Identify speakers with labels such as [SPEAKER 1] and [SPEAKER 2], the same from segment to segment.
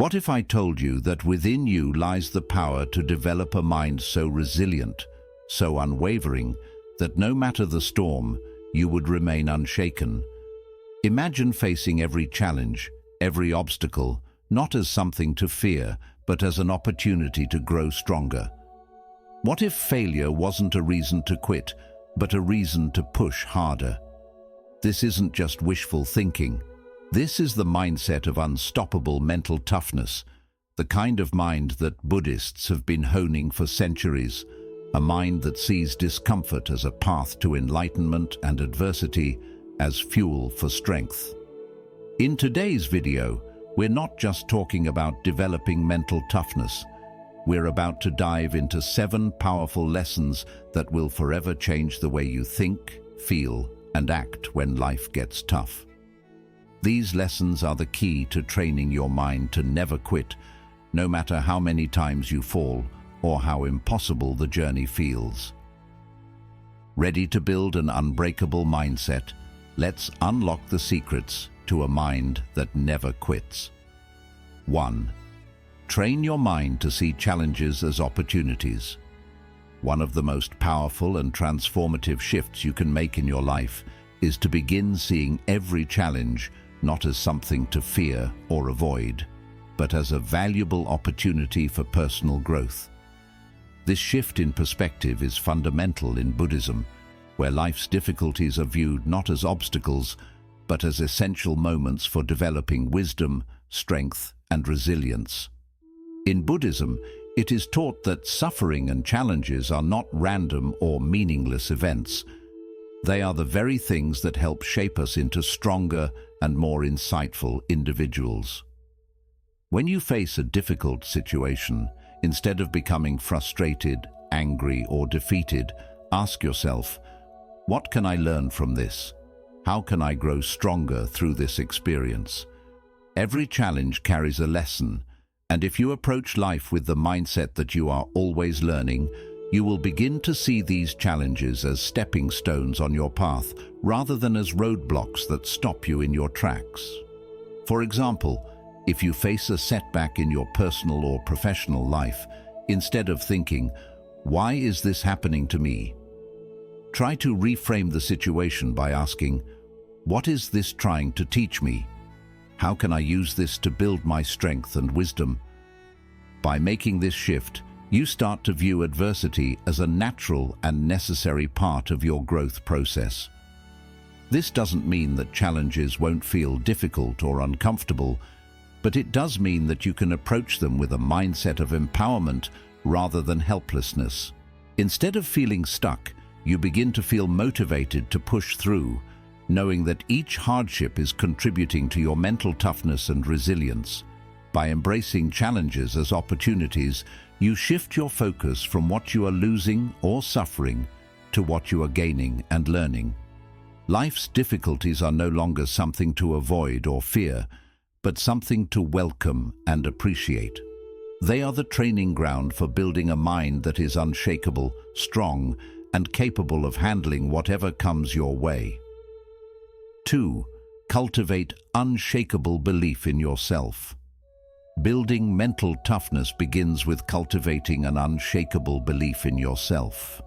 [SPEAKER 1] What if I told you that within you lies the power to develop a mind so resilient, so unwavering, that no matter the storm, you would remain unshaken? Imagine facing every challenge, every obstacle, not as something to fear, but as an opportunity to grow stronger. What if failure wasn't a reason to quit, but a reason to push harder? This isn't just wishful thinking. This is the mindset of unstoppable mental toughness, the kind of mind that Buddhists have been honing for centuries, a mind that sees discomfort as a path to enlightenment and adversity as fuel for strength. In today's video, we're not just talking about developing mental toughness. We're about to dive into 7 powerful lessons that will forever change the way you think, feel, and act when life gets tough. These lessons are the key to training your mind to never quit, no matter how many times you fall or how impossible the journey feels. Ready to build an unbreakable mindset? Let's unlock the secrets to a mind that never quits. 1. Train your mind to see challenges as opportunities. One of the most powerful and transformative shifts you can make in your life is to begin seeing every challenge not as something to fear or avoid, but as a valuable opportunity for personal growth. This shift in perspective is fundamental in Buddhism, where life's difficulties are viewed not as obstacles, but as essential moments for developing wisdom, strength, and resilience. In Buddhism, it is taught that suffering and challenges are not random or meaningless events. They are the very things that help shape us into stronger and more insightful individuals. When you face a difficult situation, instead of becoming frustrated, angry, or defeated, ask yourself, what can I learn from this? How can I grow stronger through this experience? Every challenge carries a lesson, and if you approach life with the mindset that you are always learning, you will begin to see these challenges as stepping stones on your path rather than as roadblocks that stop you in your tracks. For example, if you face a setback in your personal or professional life, instead of thinking, "Why is this happening to me?" try to reframe the situation by asking, "What is this trying to teach me? How can I use this to build my strength and wisdom?" By making this shift, you start to view adversity as a natural and necessary part of your growth process. This doesn't mean that challenges won't feel difficult or uncomfortable, but it does mean that you can approach them with a mindset of empowerment rather than helplessness. Instead of feeling stuck, you begin to feel motivated to push through, knowing that each hardship is contributing to your mental toughness and resilience. By embracing challenges as opportunities, you shift your focus from what you are losing or suffering to what you are gaining and learning. Life's difficulties are no longer something to avoid or fear, but something to welcome and appreciate. They are the training ground for building a mind that is unshakable, strong, and capable of handling whatever comes your way. 2. Cultivate unshakable belief in yourself. Building mental toughness begins with cultivating an unshakable belief in yourself.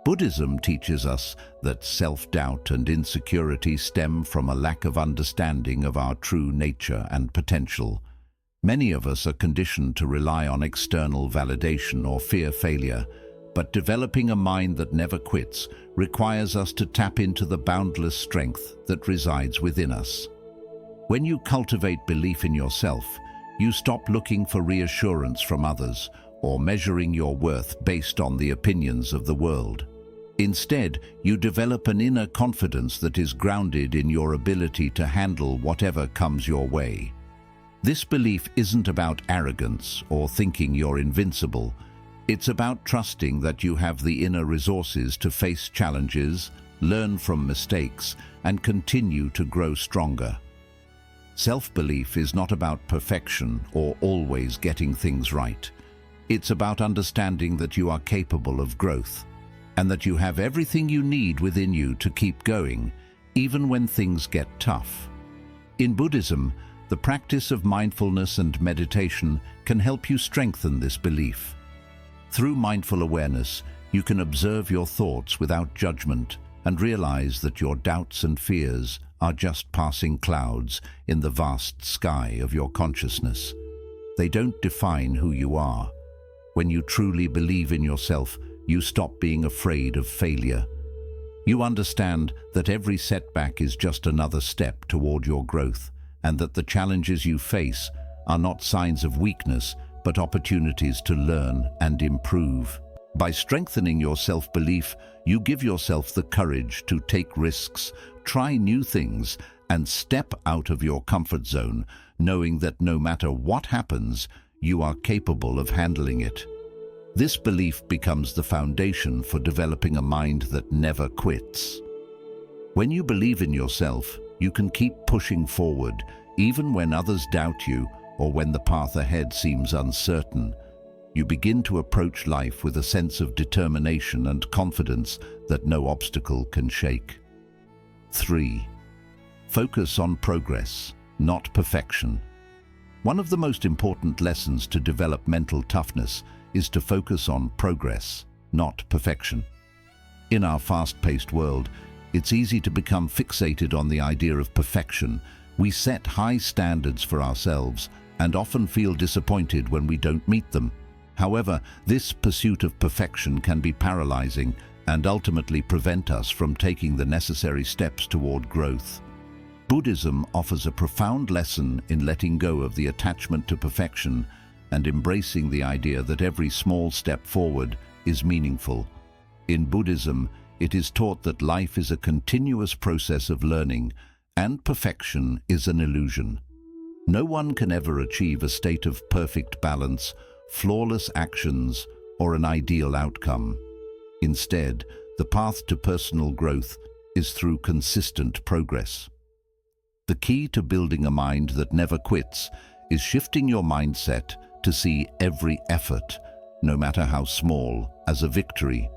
[SPEAKER 1] Buddhism teaches us that self-doubt and insecurity stem from a lack of understanding of our true nature and potential. Many of us are conditioned to rely on external validation or fear failure, but developing a mind that never quits requires us to tap into the boundless strength that resides within us. When you cultivate belief in yourself, you stop looking for reassurance from others or measuring your worth based on the opinions of the world. Instead, you develop an inner confidence that is grounded in your ability to handle whatever comes your way. This belief isn't about arrogance or thinking you're invincible. It's about trusting that you have the inner resources to face challenges, learn from mistakes, and continue to grow stronger. Self-belief is not about perfection or always getting things right. It's about understanding that you are capable of growth and that you have everything you need within you to keep going, even when things get tough. In Buddhism, The practice of mindfulness and meditation can help you strengthen this belief. Through mindful awareness, you can observe your thoughts without judgment and realize that your doubts and fears are just passing clouds in the vast sky of your consciousness. They don't define who you are. When you truly believe in yourself, you stop being afraid of failure. You understand that every setback is just another step toward your growth, and that the challenges you face are not signs of weakness, but opportunities to learn and improve. By strengthening your self-belief, you give yourself the courage to take risks, try new things, and step out of your comfort zone, knowing that no matter what happens, you are capable of handling it. This belief becomes the foundation for developing a mind that never quits. When you believe in yourself, you can keep pushing forward, even when others doubt you or when the path ahead seems uncertain. You begin to approach life with a sense of determination and confidence that no obstacle can shake. 3. Focus on progress, not perfection. One of the most important lessons to develop mental toughness is to focus on progress, not perfection. In our fast-paced world, it's easy to become fixated on the idea of perfection. We set high standards for ourselves and often feel disappointed when we don't meet them. However, this pursuit of perfection can be paralyzing and ultimately prevent us from taking the necessary steps toward growth. Buddhism offers a profound lesson in letting go of the attachment to perfection and embracing the idea that every small step forward is meaningful. In Buddhism, it is taught that life is a continuous process of learning, and perfection is an illusion. No one can ever achieve a state of perfect balance, flawless actions, or an ideal outcome. Instead, the path to personal growth is through consistent progress. The key to building a mind that never quits is shifting your mindset to see every effort, no matter how small, as a victory.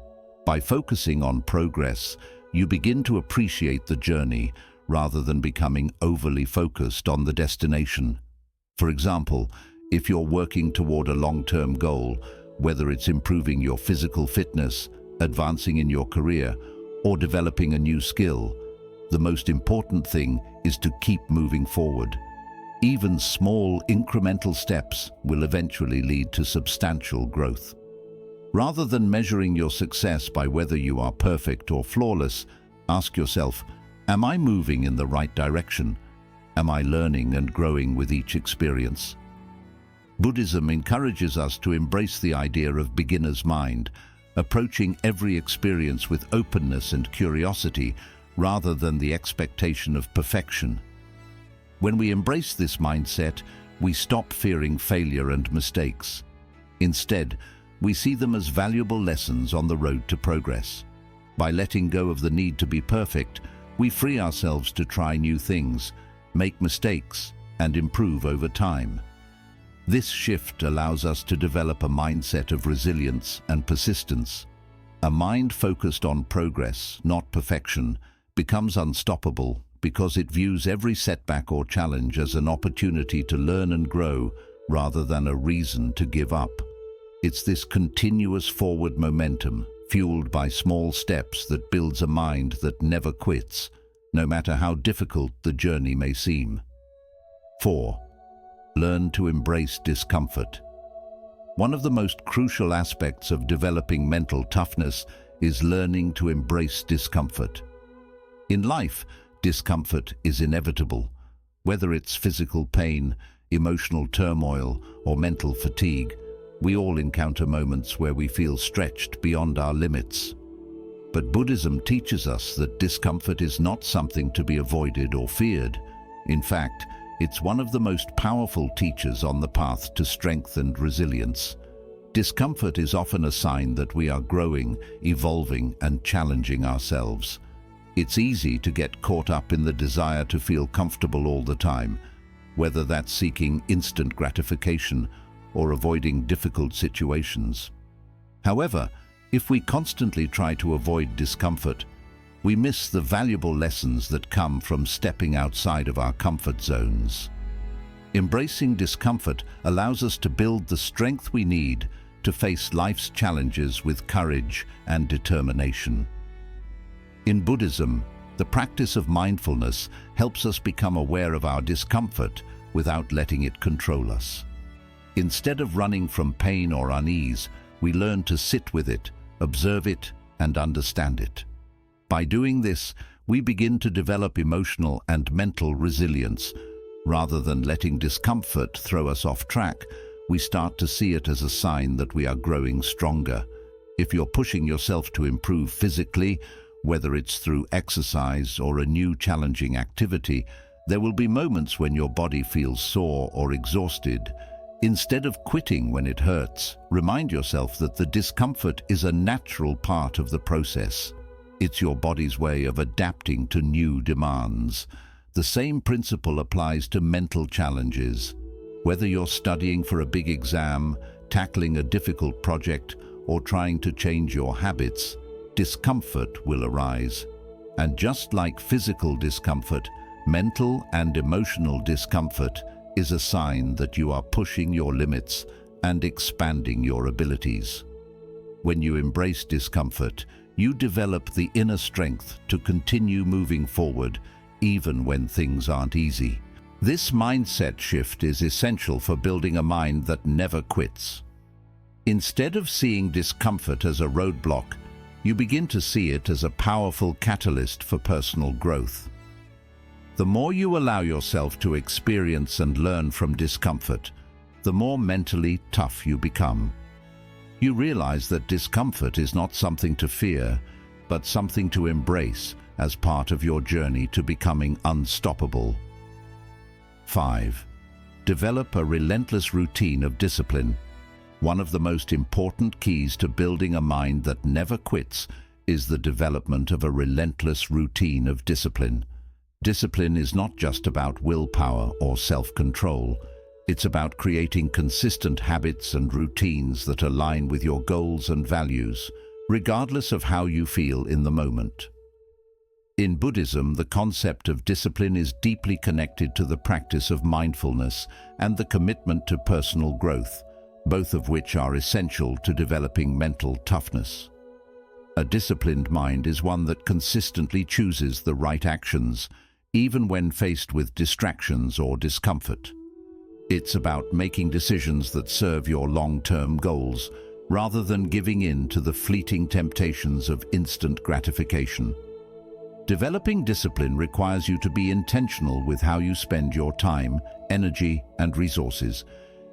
[SPEAKER 1] By focusing on progress, you begin to appreciate the journey rather than becoming overly focused on the destination. For example, if you're working toward a long-term goal, whether it's improving your physical fitness, advancing in your career, or developing a new skill, the most important thing is to keep moving forward. Even small, incremental steps will eventually lead to substantial growth. Rather than measuring your success by whether you are perfect or flawless, ask yourself, am I moving in the right direction? Am I learning and growing with each experience? Buddhism encourages us to embrace the idea of beginner's mind, approaching every experience with openness and curiosity rather than the expectation of perfection. When we embrace this mindset, we stop fearing failure and mistakes. Instead, we see them as valuable lessons on the road to progress. By letting go of the need to be perfect, we free ourselves to try new things, make mistakes, and improve over time. This shift allows us to develop a mindset of resilience and persistence. A mind focused on progress, not perfection, becomes unstoppable because it views every setback or challenge as an opportunity to learn and grow rather than a reason to give up. It's this continuous forward momentum, fueled by small steps, that builds a mind that never quits, no matter how difficult the journey may seem. 4. Learn to embrace discomfort. One of the most crucial aspects of developing mental toughness is learning to embrace discomfort. In life, discomfort is inevitable. Whether it's physical pain, emotional turmoil, or mental fatigue, we all encounter moments where we feel stretched beyond our limits. But Buddhism teaches us that discomfort is not something to be avoided or feared. In fact, it's one of the most powerful teachers on the path to strength and resilience. Discomfort is often a sign that we are growing, evolving, and challenging ourselves. It's easy to get caught up in the desire to feel comfortable all the time, whether that's seeking instant gratification or avoiding difficult situations. However, if we constantly try to avoid discomfort, we miss the valuable lessons that come from stepping outside of our comfort zones. Embracing discomfort allows us to build the strength we need to face life's challenges with courage and determination. In Buddhism, the practice of mindfulness helps us become aware of our discomfort without letting it control us. Instead of running from pain or unease, we learn to sit with it, observe it, and understand it. By doing this, we begin to develop emotional and mental resilience. Rather than letting discomfort throw us off track, we start to see it as a sign that we are growing stronger. If you're pushing yourself to improve physically, whether it's through exercise or a new challenging activity, there will be moments when your body feels sore or exhausted. Instead of quitting when it hurts, remind yourself that the discomfort is a natural part of the process. It's your body's way of adapting to new demands. The same principle applies to mental challenges. Whether you're studying for a big exam, tackling a difficult project, or trying to change your habits, discomfort will arise. And just like physical discomfort, mental and emotional discomfort is a sign that you are pushing your limits and expanding your abilities. When you embrace discomfort, you develop the inner strength to continue moving forward, even when things aren't easy. This mindset shift is essential for building a mind that never quits. Instead of seeing discomfort as a roadblock, you begin to see it as a powerful catalyst for personal growth. The more you allow yourself to experience and learn from discomfort, the more mentally tough you become. You realize that discomfort is not something to fear, but something to embrace as part of your journey to becoming unstoppable. 5. Develop a relentless routine of discipline. One of the most important keys to building a mind that never quits is the development of a relentless routine of discipline. Discipline is not just about willpower or self-control. It's about creating consistent habits and routines that align with your goals and values, regardless of how you feel in the moment. In Buddhism, the concept of discipline is deeply connected to the practice of mindfulness and the commitment to personal growth, both of which are essential to developing mental toughness. A disciplined mind is one that consistently chooses the right actions, even when faced with distractions or discomfort. It's about making decisions that serve your long-term goals, rather than giving in to the fleeting temptations of instant gratification. Developing discipline requires you to be intentional with how you spend your time, energy, and resources.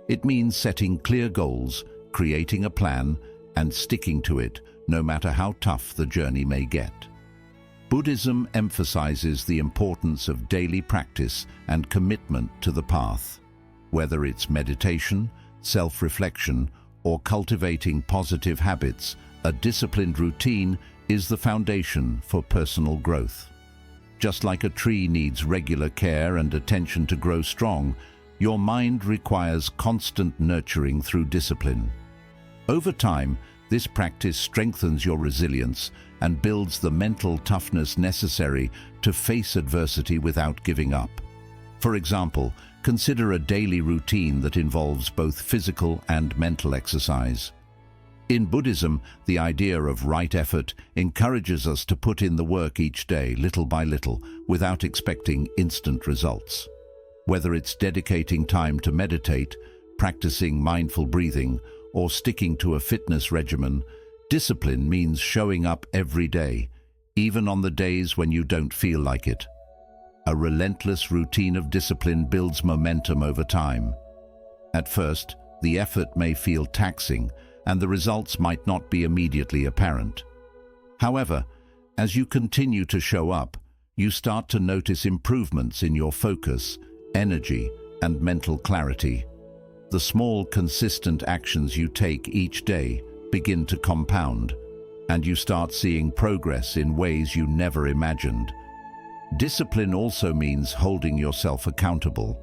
[SPEAKER 1] It means setting clear goals, creating a plan, and sticking to it, no matter how tough the journey may get. Buddhism emphasizes the importance of daily practice and commitment to the path. Whether it's meditation, self-reflection, or cultivating positive habits, a disciplined routine is the foundation for personal growth. Just like a tree needs regular care and attention to grow strong, your mind requires constant nurturing through discipline. Over time, this practice strengthens your resilience and builds the mental toughness necessary to face adversity without giving up. For example, consider a daily routine that involves both physical and mental exercise. In Buddhism, the idea of right effort encourages us to put in the work each day, little by little, without expecting instant results. Whether it's dedicating time to meditate, practicing mindful breathing, or sticking to a fitness regimen, discipline means showing up every day, even on the days when you don't feel like it. A relentless routine of discipline builds momentum over time. At first, the effort may feel taxing, and the results might not be immediately apparent. However, as you continue to show up, you start to notice improvements in your focus, energy, and mental clarity. The small, consistent actions you take each day begin to compound, and you start seeing progress in ways you never imagined. Discipline also means holding yourself accountable.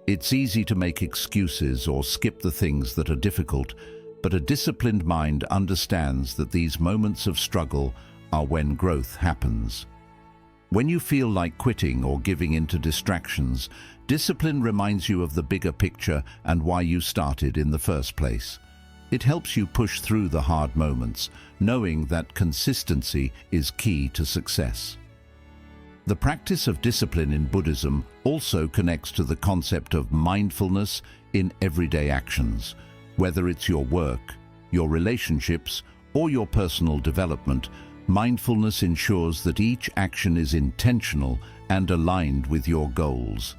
[SPEAKER 1] It's easy to make excuses or skip the things that are difficult, but a disciplined mind understands that these moments of struggle are when growth happens. When you feel like quitting or giving in to distractions, Discipline reminds you of the bigger picture and why you started in the first place. It helps you push through the hard moments, knowing that consistency is key to success. The practice of discipline in Buddhism also connects to the concept of mindfulness in everyday actions. Whether it's your work, your relationships, or your personal development, mindfulness ensures that each action is intentional and aligned with your goals.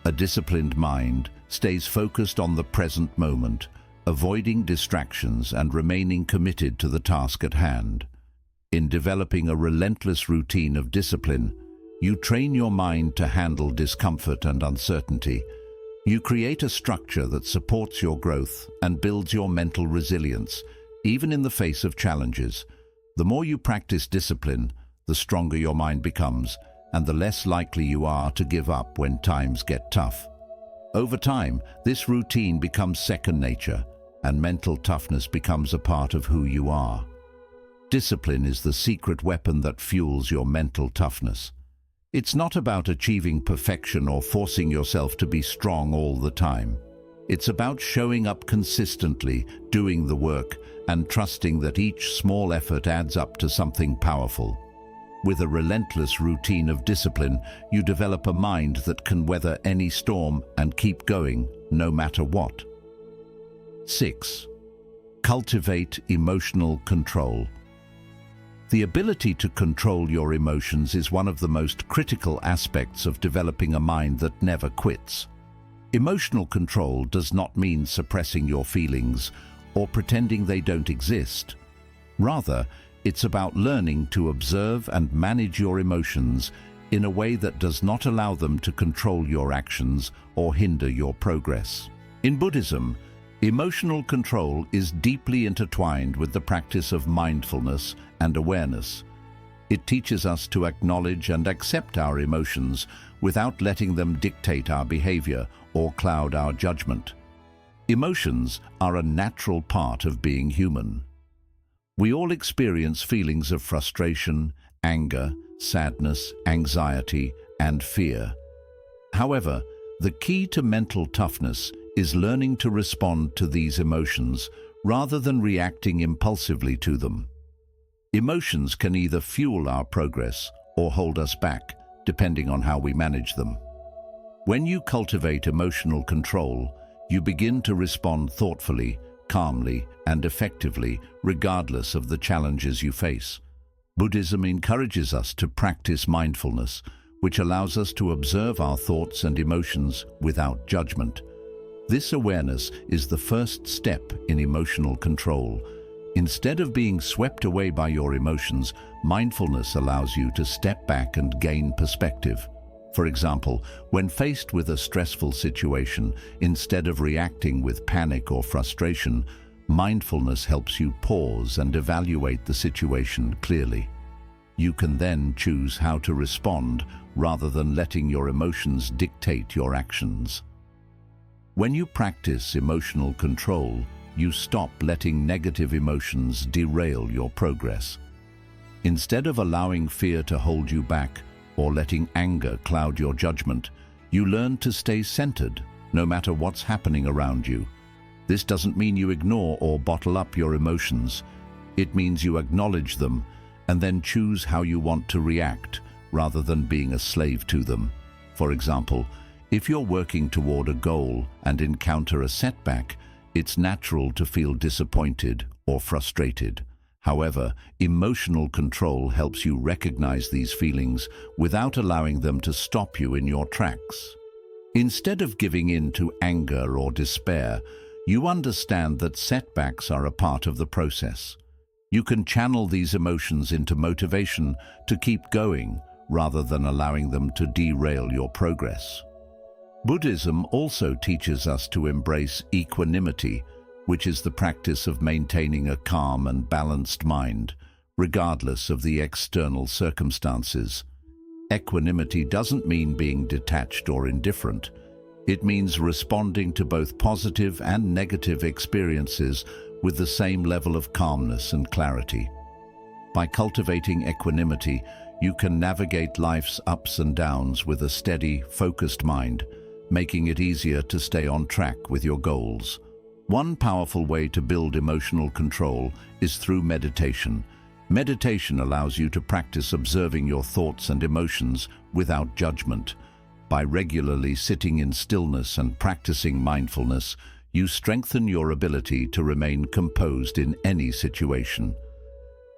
[SPEAKER 1] A disciplined mind stays focused on the present moment, avoiding distractions and remaining committed to the task at hand. In developing a relentless routine of discipline, you train your mind to handle discomfort and uncertainty. You create a structure that supports your growth and builds your mental resilience, even in the face of challenges. The more you practice discipline, the stronger your mind becomes, and the less likely you are to give up when times get tough. Over time, this routine becomes second nature, and mental toughness becomes a part of who you are. Discipline is the secret weapon that fuels your mental toughness. It's not about achieving perfection or forcing yourself to be strong all the time. It's about showing up consistently, doing the work, and trusting that each small effort adds up to something powerful. With a relentless routine of discipline, you develop a mind that can weather any storm and keep going, no matter what. 6. Cultivate emotional control. The ability to control your emotions is one of the most critical aspects of developing a mind that never quits. Emotional control does not mean suppressing your feelings or pretending they don't exist. Rather, it's about learning to observe and manage your emotions in a way that does not allow them to control your actions or hinder your progress. In Buddhism, emotional control is deeply intertwined with the practice of mindfulness and awareness. It teaches us to acknowledge and accept our emotions without letting them dictate our behavior or cloud our judgment. Emotions are a natural part of being human. We all experience feelings of frustration, anger, sadness, anxiety, and fear. However, the key to mental toughness is learning to respond to these emotions rather than reacting impulsively to them. Emotions can either fuel our progress or hold us back, depending on how we manage them. When you cultivate emotional control, you begin to respond thoughtfully, calmly, and effectively, regardless of the challenges you face. Buddhism encourages us to practice mindfulness, which allows us to observe our thoughts and emotions without judgment. This awareness is the first step in emotional control. Instead of being swept away by your emotions, mindfulness allows you to step back and gain perspective. For example, when faced with a stressful situation, instead of reacting with panic or frustration, mindfulness helps you pause and evaluate the situation clearly. You can then choose how to respond rather than letting your emotions dictate your actions. When you practice emotional control, you stop letting negative emotions derail your progress. Instead of allowing fear to hold you back or letting anger cloud your judgment, you learn to stay centered, no matter what's happening around you. This doesn't mean you ignore or bottle up your emotions. It means you acknowledge them and then choose how you want to react, rather than being a slave to them. For example, if you're working toward a goal and encounter a setback, it's natural to feel disappointed or frustrated. However, emotional control helps you recognize these feelings without allowing them to stop you in your tracks. Instead of giving in to anger or despair, you understand that setbacks are a part of the process. You can channel these emotions into motivation to keep going rather than allowing them to derail your progress. Buddhism also teaches us to embrace equanimity, which is the practice of maintaining a calm and balanced mind, regardless of the external circumstances. Equanimity doesn't mean being detached or indifferent. It means responding to both positive and negative experiences with the same level of calmness and clarity. By cultivating equanimity, you can navigate life's ups and downs with a steady, focused mind, making it easier to stay on track with your goals. One powerful way to build emotional control is through meditation. Meditation allows you to practice observing your thoughts and emotions without judgment. By regularly sitting in stillness and practicing mindfulness, you strengthen your ability to remain composed in any situation.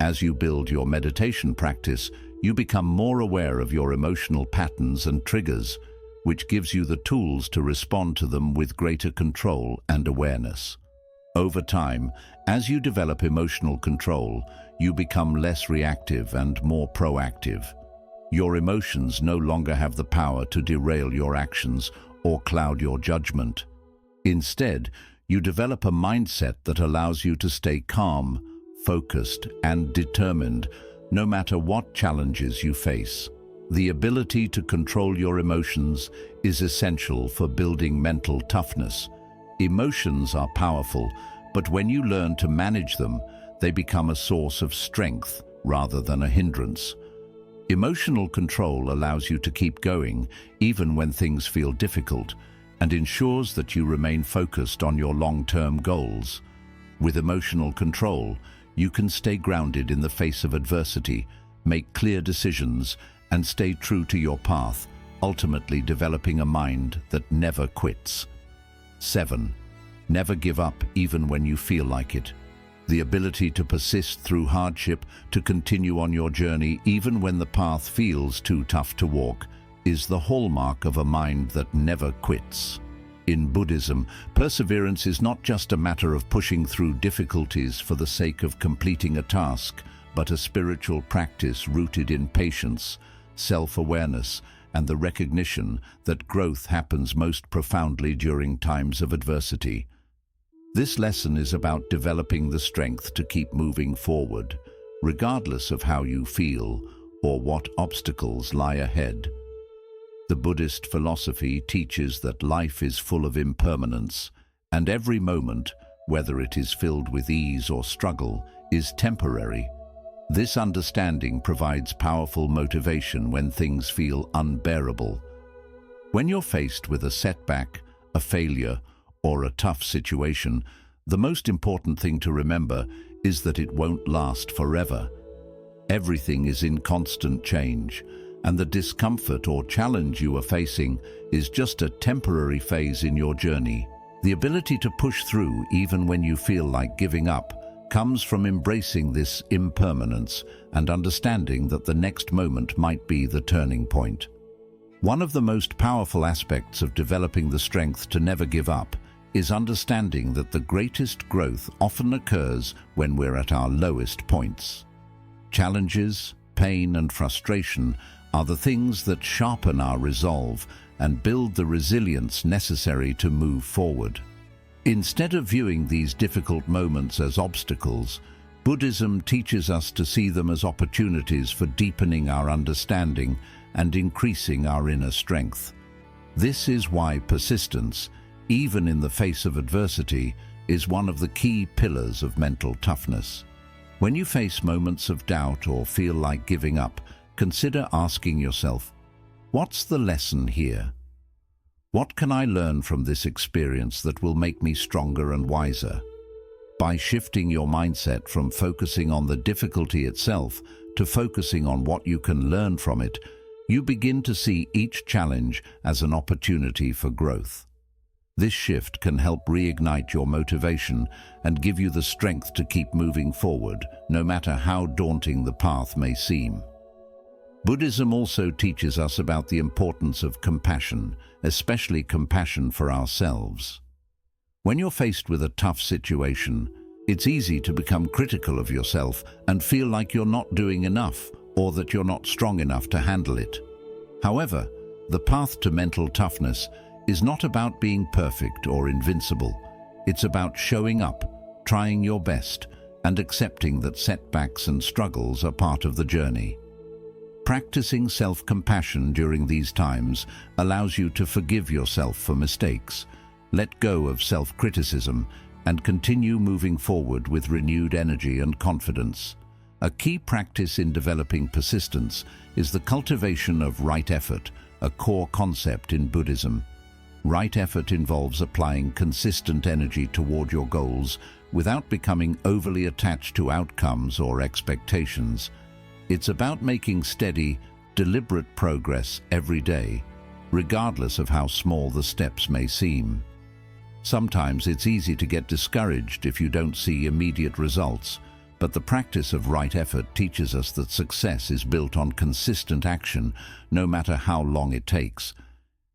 [SPEAKER 1] As you build your meditation practice, you become more aware of your emotional patterns and triggers, which gives you the tools to respond to them with greater control and awareness. Over time, as you develop emotional control, you become less reactive and more proactive. Your emotions no longer have the power to derail your actions or cloud your judgment. Instead, you develop a mindset that allows you to stay calm, focused, and determined, no matter what challenges you face. The ability to control your emotions is essential for building mental toughness. Emotions are powerful, but when you learn to manage them, they become a source of strength rather than a hindrance. Emotional control allows you to keep going even when things feel difficult and ensures that you remain focused on your long-term goals. With emotional control, you can stay grounded in the face of adversity, make clear decisions, and stay true to your path, ultimately developing a mind that never quits. 7. Never give up even when you feel like it. The ability to persist through hardship, to continue on your journey even when the path feels too tough to walk, is the hallmark of a mind that never quits. In Buddhism, perseverance is not just a matter of pushing through difficulties for the sake of completing a task, but a spiritual practice rooted in patience, self-awareness, and the recognition that growth happens most profoundly during times of adversity. This lesson is about developing the strength to keep moving forward, regardless of how you feel or what obstacles lie ahead. The Buddhist philosophy teaches that life is full of impermanence, and every moment, whether it is filled with ease or struggle, is temporary. This understanding provides powerful motivation when things feel unbearable. When you're faced with a setback, a failure, or a tough situation, the most important thing to remember is that it won't last forever. Everything is in constant change, and the discomfort or challenge you are facing is just a temporary phase in your journey. The ability to push through even when you feel like giving up comes from embracing this impermanence and understanding that the next moment might be the turning point. One of the most powerful aspects of developing the strength to never give up is understanding that the greatest growth often occurs when we're at our lowest points. Challenges, pain, and frustration are the things that sharpen our resolve and build the resilience necessary to move forward. Instead of viewing these difficult moments as obstacles, Buddhism teaches us to see them as opportunities for deepening our understanding and increasing our inner strength. This is why persistence, even in the face of adversity, is one of the key pillars of mental toughness. When you face moments of doubt or feel like giving up, consider asking yourself, what's the lesson here? What can I learn from this experience that will make me stronger and wiser? By shifting your mindset from focusing on the difficulty itself to focusing on what you can learn from it, you begin to see each challenge as an opportunity for growth. This shift can help reignite your motivation and give you the strength to keep moving forward, no matter how daunting the path may seem. Buddhism also teaches us about the importance of compassion, especially compassion for ourselves. When you're faced with a tough situation, it's easy to become critical of yourself and feel like you're not doing enough or that you're not strong enough to handle it. However, the path to mental toughness is not about being perfect or invincible. It's about showing up, trying your best, and accepting that setbacks and struggles are part of the journey. Practicing self-compassion during these times allows you to forgive yourself for mistakes, let go of self-criticism, and continue moving forward with renewed energy and confidence. A key practice in developing persistence is the cultivation of right effort, a core concept in Buddhism. Right effort involves applying consistent energy toward your goals without becoming overly attached to outcomes or expectations. It's about making steady, deliberate progress every day, regardless of how small the steps may seem. Sometimes it's easy to get discouraged if you don't see immediate results, but the practice of right effort teaches us that success is built on consistent action, no matter how long it takes.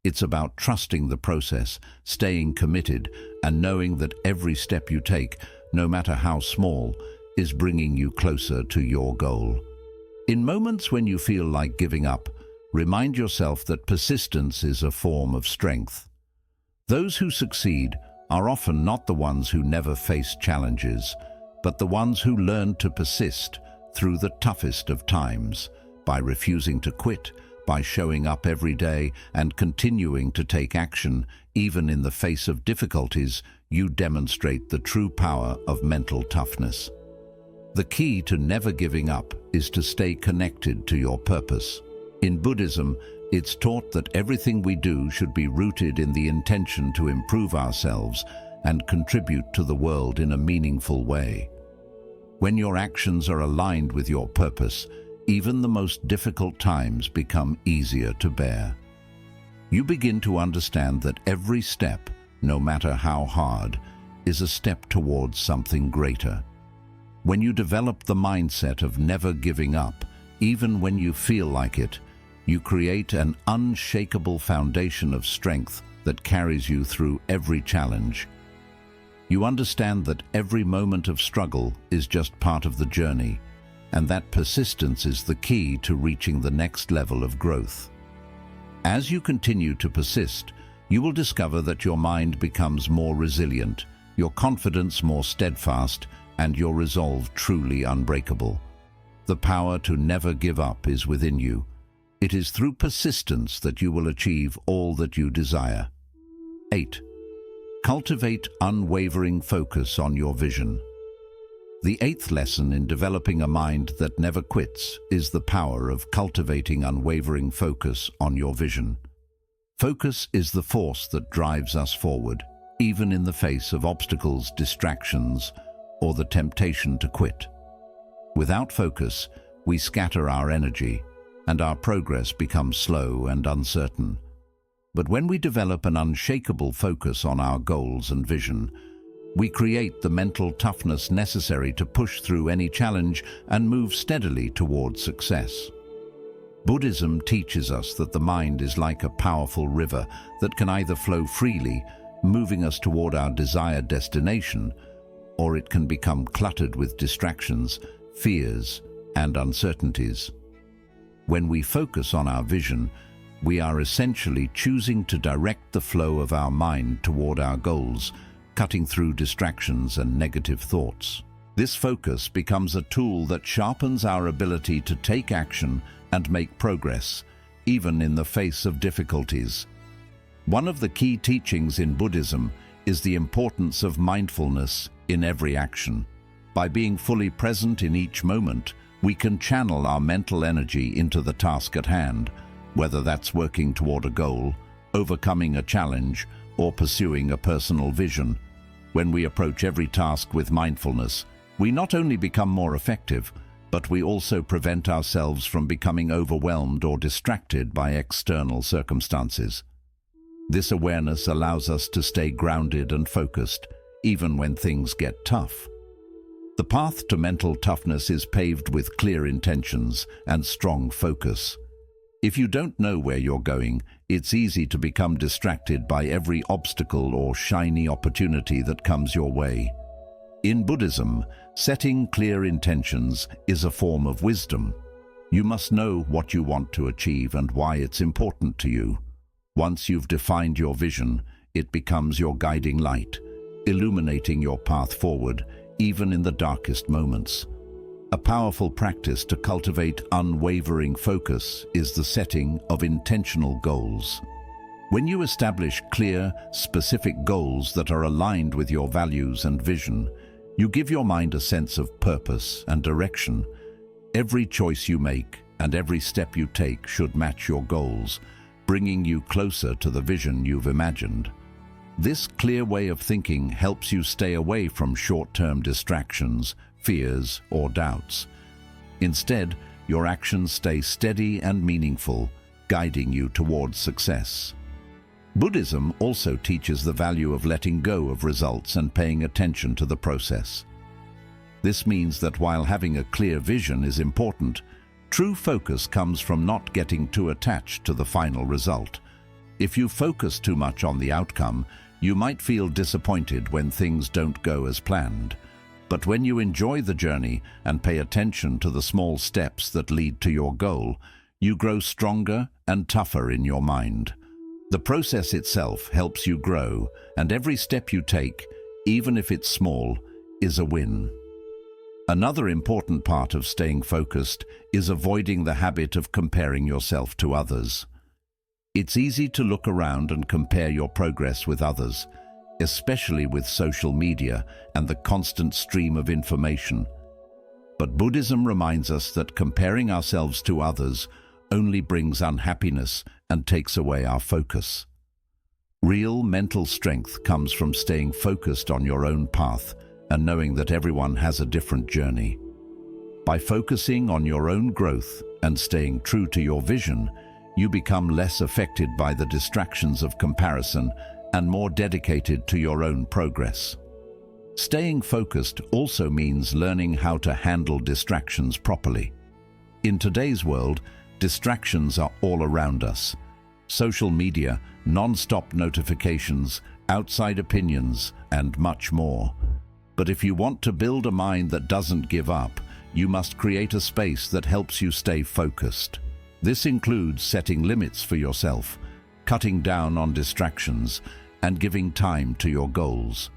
[SPEAKER 1] It's about trusting the process, staying committed, and knowing that every step you take, no matter how small, is bringing you closer to your goal. In moments when you feel like giving up, remind yourself that persistence is a form of strength. Those who succeed are often not the ones who never face challenges, but the ones who learn to persist through the toughest of times, by refusing to quit, by showing up every day and continuing to take action, even in the face of difficulties. You demonstrate the true power of mental toughness. The key to never giving up is to stay connected to your purpose. In Buddhism, it's taught that everything we do should be rooted in the intention to improve ourselves and contribute to the world in a meaningful way. When your actions are aligned with your purpose, even the most difficult times become easier to bear. You begin to understand that every step, no matter how hard, is a step towards something greater. When you develop the mindset of never giving up, even when you feel like it, you create an unshakable foundation of strength that carries you through every challenge. You understand that every moment of struggle is just part of the journey, and that persistence is the key to reaching the next level of growth. As you continue to persist, you will discover that your mind becomes more resilient, your confidence more steadfast, and your resolve truly unbreakable. The power to never give up is within you. It is through persistence that you will achieve all that you desire. 8. Cultivate unwavering focus on your vision. The 8th lesson in developing a mind that never quits is the power of cultivating unwavering focus on your vision. Focus is the force that drives us forward, even in the face of obstacles, distractions, or the temptation to quit. Without focus, we scatter our energy, and our progress becomes slow and uncertain. But when we develop an unshakable focus on our goals and vision, we create the mental toughness necessary to push through any challenge and move steadily towards success. Buddhism teaches us that the mind is like a powerful river that can either flow freely, moving us toward our desired destination, or it can become cluttered with distractions, fears, and uncertainties. When we focus on our vision, we are essentially choosing to direct the flow of our mind toward our goals, cutting through distractions and negative thoughts. This focus becomes a tool that sharpens our ability to take action and make progress, even in the face of difficulties. One of the key teachings in Buddhism is the importance of mindfulness in every action. By being fully present in each moment, we can channel our mental energy into the task at hand, whether that's working toward a goal, overcoming a challenge, or pursuing a personal vision. When we approach every task with mindfulness, we not only become more effective, but we also prevent ourselves from becoming overwhelmed or distracted by external circumstances. This awareness allows us to stay grounded and focused, even when things get tough. The path to mental toughness is paved with clear intentions and strong focus. If you don't know where you're going, it's easy to become distracted by every obstacle or shiny opportunity that comes your way. In Buddhism, setting clear intentions is a form of wisdom. You must know what you want to achieve and why it's important to you. Once you've defined your vision, it becomes your guiding light, illuminating your path forward, even in the darkest moments. A powerful practice to cultivate unwavering focus is the setting of intentional goals. When you establish clear, specific goals that are aligned with your values and vision, you give your mind a sense of purpose and direction. Every choice you make and every step you take should match your goals, bringing you closer to the vision you've imagined. This clear way of thinking helps you stay away from short-term distractions, fears, or doubts. Instead, your actions stay steady and meaningful, guiding you towards success. Buddhism also teaches the value of letting go of results and paying attention to the process. This means that while having a clear vision is important, true focus comes from not getting too attached to the final result. If you focus too much on the outcome, you might feel disappointed when things don't go as planned. But when you enjoy the journey and pay attention to the small steps that lead to your goal, you grow stronger and tougher in your mind. The process itself helps you grow, and every step you take, even if it's small, is a win. Another important part of staying focused is avoiding the habit of comparing yourself to others. It's easy to look around and compare your progress with others, especially with social media and the constant stream of information. But Buddhism reminds us that comparing ourselves to others only brings unhappiness and takes away our focus. Real mental strength comes from staying focused on your own path and knowing that everyone has a different journey. By focusing on your own growth and staying true to your vision, you become less affected by the distractions of comparison and more dedicated to your own progress. Staying focused also means learning how to handle distractions properly. In today's world, distractions are all around us. Social media, non-stop notifications, outside opinions, and much more. But if you want to build a mind that doesn't give up, you must create a space that helps you stay focused. This includes setting limits for yourself, cutting down on distractions, and giving time to your goals.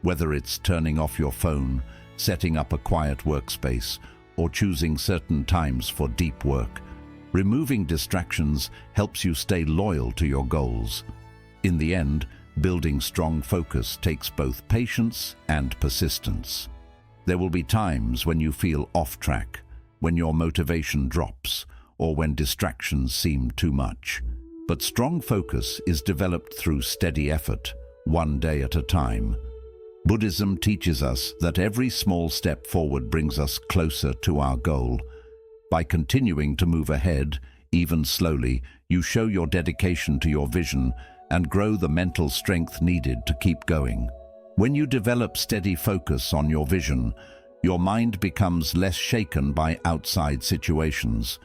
[SPEAKER 1] Whether it's turning off your phone, setting up a quiet workspace, or choosing certain times for deep work, removing distractions helps you stay loyal to your goals. In the end, building strong focus takes both patience and persistence. There will be times when you feel off track, when your motivation drops, or when distractions seem too much. But strong focus is developed through steady effort, one day at a time. Buddhism teaches us that every small step forward brings us closer to our goal. By continuing to move ahead, even slowly, you show your dedication to your vision and grow the mental strength needed to keep going. When you develop steady focus on your vision, your mind becomes less shaken by outside situations.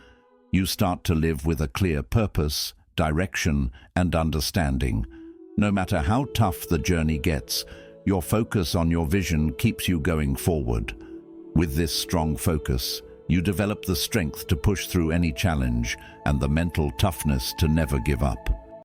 [SPEAKER 1] You start to live with a clear purpose, direction, and understanding. No matter how tough the journey gets, your focus on your vision keeps you going forward. With this strong focus, you develop the strength to push through any challenge and the mental toughness to never give up.